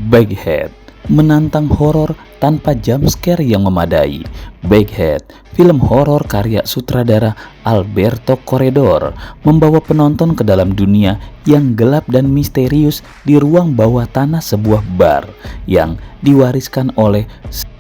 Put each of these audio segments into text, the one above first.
Baghead menantang horor tanpa jumpscare yang memadai. Baghead, film horor karya sutradara Alberto Corredor, membawa penonton ke dalam dunia yang gelap dan misterius di ruang bawah tanah sebuah bar yang diwariskan oleh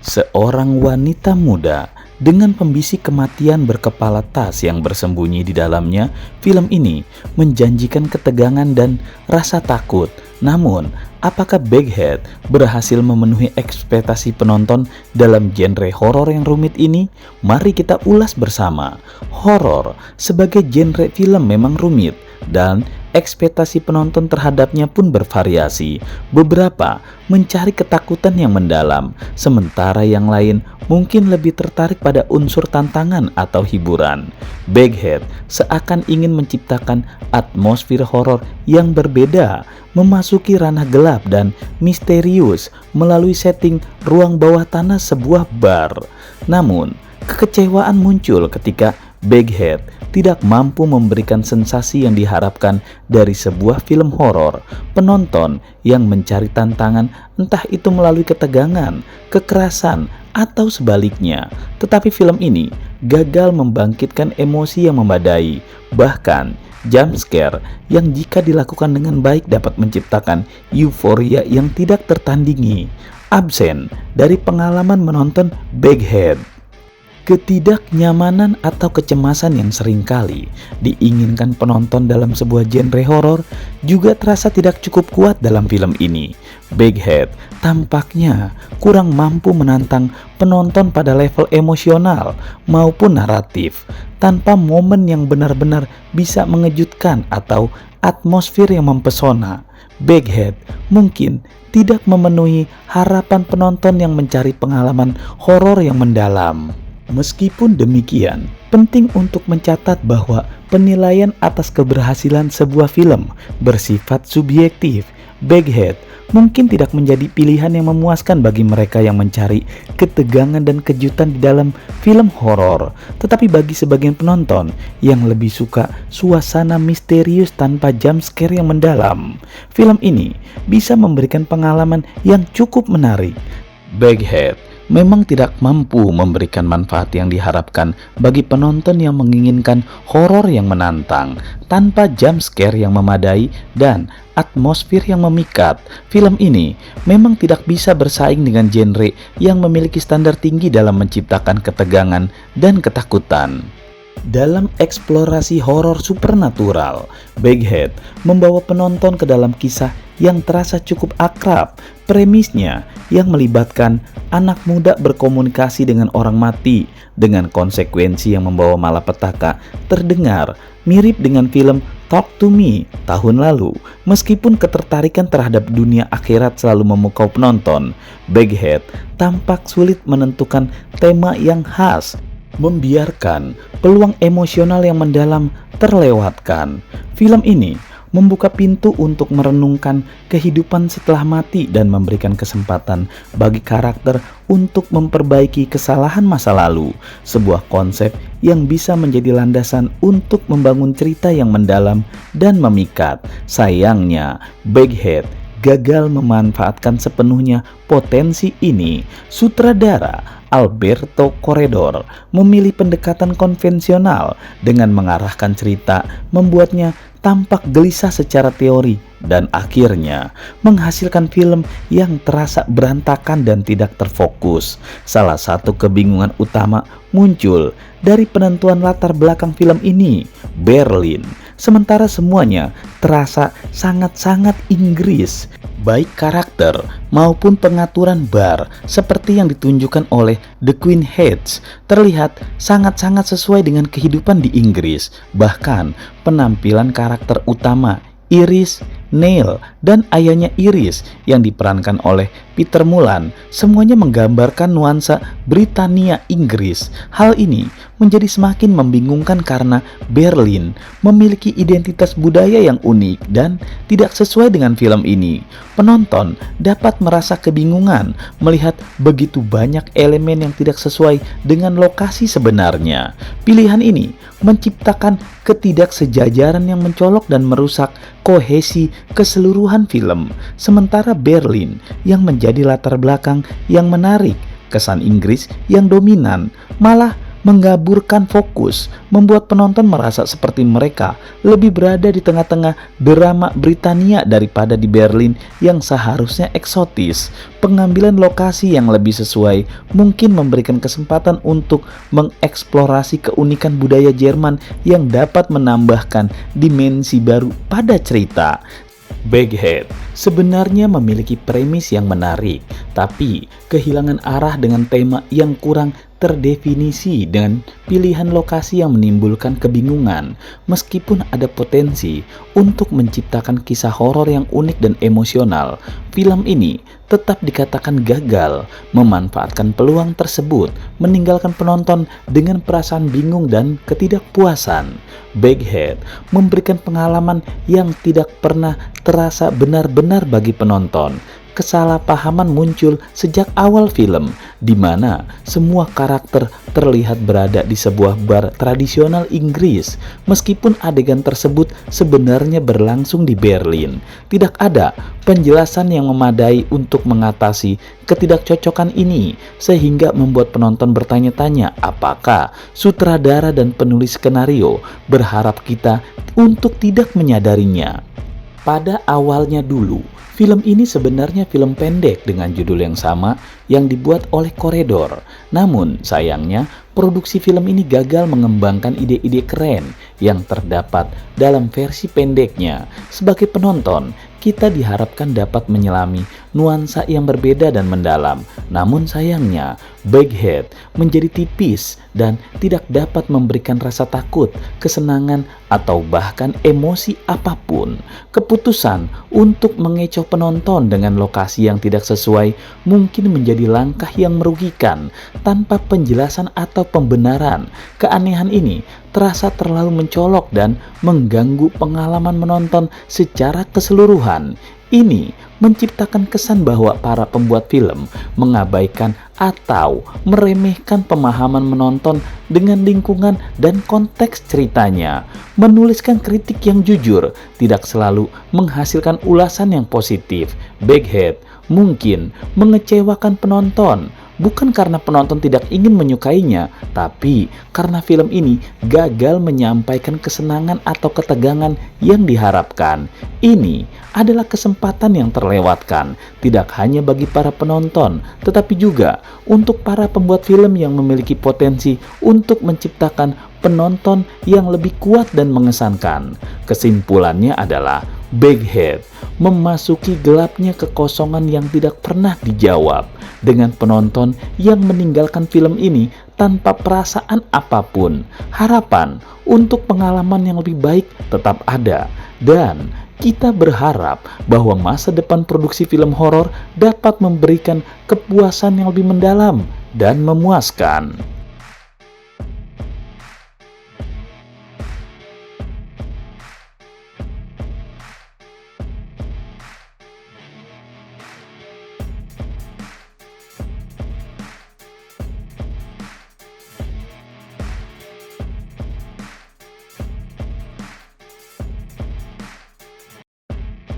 seorang wanita muda. Dengan pembisik kematian berkepala tas yang bersembunyi di dalamnya, film ini menjanjikan ketegangan dan rasa takut. Namun, apakah Baghead berhasil memenuhi ekspektasi penonton dalam genre horor yang rumit ini? Mari kita ulas bersama. Horor sebagai genre film memang rumit dan ekspektasi penonton terhadapnya pun bervariasi. Beberapa mencari ketakutan yang mendalam, sementara yang lain mungkin lebih tertarik pada unsur tantangan atau hiburan. Baghead seakan ingin menciptakan atmosfer horor yang berbeda, memasuki ranah gelap dan misterius melalui setting ruang bawah tanah sebuah bar. Namun, kekecewaan muncul ketika Baghead tidak mampu memberikan sensasi yang diharapkan dari sebuah film horor. Penonton yang mencari tantangan, entah itu melalui ketegangan, kekerasan, atau sebaliknya. Tetapi film ini gagal membangkitkan emosi yang memadai. Bahkan jump scare yang jika dilakukan dengan baik dapat menciptakan euforia yang tidak tertandingi, absen dari pengalaman menonton Baghead. Ketidaknyamanan atau kecemasan yang seringkali diinginkan penonton dalam sebuah genre horor juga terasa tidak cukup kuat dalam film ini. Baghead tampaknya kurang mampu menantang penonton pada level emosional maupun naratif, tanpa momen yang benar-benar bisa mengejutkan atau atmosfer yang mempesona. Baghead mungkin tidak memenuhi harapan penonton yang mencari pengalaman horor yang mendalam. Meskipun demikian, penting untuk mencatat bahwa penilaian atas keberhasilan sebuah film bersifat subjektif. Baghead mungkin tidak menjadi pilihan yang memuaskan bagi mereka yang mencari ketegangan dan kejutan di dalam film horor, tetapi bagi sebagian penonton yang lebih suka suasana misterius tanpa jump scare yang mendalam, film ini bisa memberikan pengalaman yang cukup menarik. Baghead memang tidak mampu memberikan manfaat yang diharapkan bagi penonton yang menginginkan horor yang menantang. Tanpa jump scare yang memadai dan atmosfer yang memikat, film ini memang tidak bisa bersaing dengan genre yang memiliki standar tinggi dalam menciptakan ketegangan dan ketakutan. Dalam eksplorasi horor supernatural, Baghead membawa penonton ke dalam kisah yang terasa cukup akrab. Premisnya yang melibatkan anak muda berkomunikasi dengan orang mati dengan konsekuensi yang membawa malapetaka terdengar mirip dengan film Talk to Me tahun lalu. Meskipun ketertarikan terhadap dunia akhirat selalu memukau penonton, Baghead tampak sulit menentukan tema yang khas, membiarkan peluang emosional yang mendalam terlewatkan. Film ini membuka pintu untuk merenungkan kehidupan setelah mati dan memberikan kesempatan bagi karakter untuk memperbaiki kesalahan masa lalu, sebuah konsep yang bisa menjadi landasan untuk membangun cerita yang mendalam dan memikat. Sayangnya, Baghead gagal memanfaatkan sepenuhnya potensi ini. Sutradara Alberto Corredor memilih pendekatan konvensional dengan mengarahkan cerita, membuatnya tampak gelisah secara teori dan akhirnya menghasilkan film yang terasa berantakan dan tidak terfokus. Salah satu kebingungan utama muncul dari penentuan latar belakang film ini, Berlin. Sementara semuanya terasa sangat-sangat Inggris, baik karakter maupun pengaturan bar seperti yang ditunjukkan oleh The Queen Heads terlihat sangat-sangat sesuai dengan kehidupan di Inggris. Bahkan penampilan karakter utama Iris, Neil, dan ayahnya Iris yang diperankan oleh Peter Mullan semuanya menggambarkan nuansa Britania Inggris. Hal ini menjadi semakin membingungkan karena Berlin memiliki identitas budaya yang unik dan tidak sesuai dengan film ini. Penonton dapat merasa kebingungan melihat begitu banyak elemen yang tidak sesuai dengan lokasi sebenarnya. Pilihan ini menciptakan ketidaksejajaran yang mencolok dan merusak kohesi keseluruhan film, sementara Berlin yang menjadi latar belakang yang menarik, kesan Inggris yang dominan malah mengaburkan fokus, membuat penonton merasa seperti mereka lebih berada di tengah-tengah drama Britania daripada di Berlin yang seharusnya eksotis. Pengambilan lokasi yang lebih sesuai mungkin memberikan kesempatan untuk mengeksplorasi keunikan budaya Jerman yang dapat menambahkan dimensi baru pada cerita. Baghead sebenarnya memiliki premis yang menarik, tapi kehilangan arah dengan tema yang kurang terdefinisi dengan pilihan lokasi yang menimbulkan kebingungan. Meskipun ada potensi untuk menciptakan kisah horor yang unik dan emosional, film ini tetap dikatakan gagal memanfaatkan peluang tersebut, meninggalkan penonton dengan perasaan bingung dan ketidakpuasan. Baghead memberikan pengalaman yang tidak pernah terasa benar-benar bagi penonton. Kesalahpahaman muncul sejak awal film, di mana semua karakter terlihat berada di sebuah bar tradisional Inggris, meskipun adegan tersebut sebenarnya berlangsung di Berlin. Tidak ada penjelasan yang memadai untuk mengatasi ketidakcocokan ini, sehingga membuat penonton bertanya-tanya apakah sutradara dan penulis skenario berharap kita untuk tidak menyadarinya. Pada awalnya dulu, film ini sebenarnya film pendek dengan judul yang sama yang dibuat oleh Corredor. Namun sayangnya produksi film ini gagal mengembangkan ide-ide keren yang terdapat dalam versi pendeknya. Sebagai penonton, kita diharapkan dapat menyelami nuansa yang berbeda dan mendalam. Namun sayangnya, Baghead menjadi tipis dan tidak dapat memberikan rasa takut, kesenangan, atau bahkan emosi apapun. Keputusan untuk mengecoh penonton dengan lokasi yang tidak sesuai mungkin menjadi langkah yang merugikan tanpa penjelasan atau pembenaran. Keanehan ini terasa terlalu mencolok dan mengganggu pengalaman menonton secara keseluruhan. Ini menciptakan kesan bahwa para pembuat film mengabaikan atau meremehkan pemahaman menonton dengan lingkungan dan konteks ceritanya. Menuliskan kritik yang jujur tidak selalu menghasilkan ulasan yang positif. Baghead mungkin mengecewakan penonton, bukan karena penonton tidak ingin menyukainya, tapi karena film ini gagal menyampaikan kesenangan atau ketegangan yang diharapkan. Ini adalah kesempatan yang terlewatkan, tidak hanya bagi para penonton, tetapi juga untuk para pembuat film yang memiliki potensi untuk menciptakan penonton yang lebih kuat dan mengesankan. Kesimpulannya adalah Baghead memasuki gelapnya kekosongan yang tidak pernah dijawab, dengan penonton yang meninggalkan film ini tanpa perasaan apapun. Harapan untuk pengalaman yang lebih baik tetap ada, dan kita berharap bahwa masa depan produksi film horor dapat memberikan kepuasan yang lebih mendalam dan memuaskan.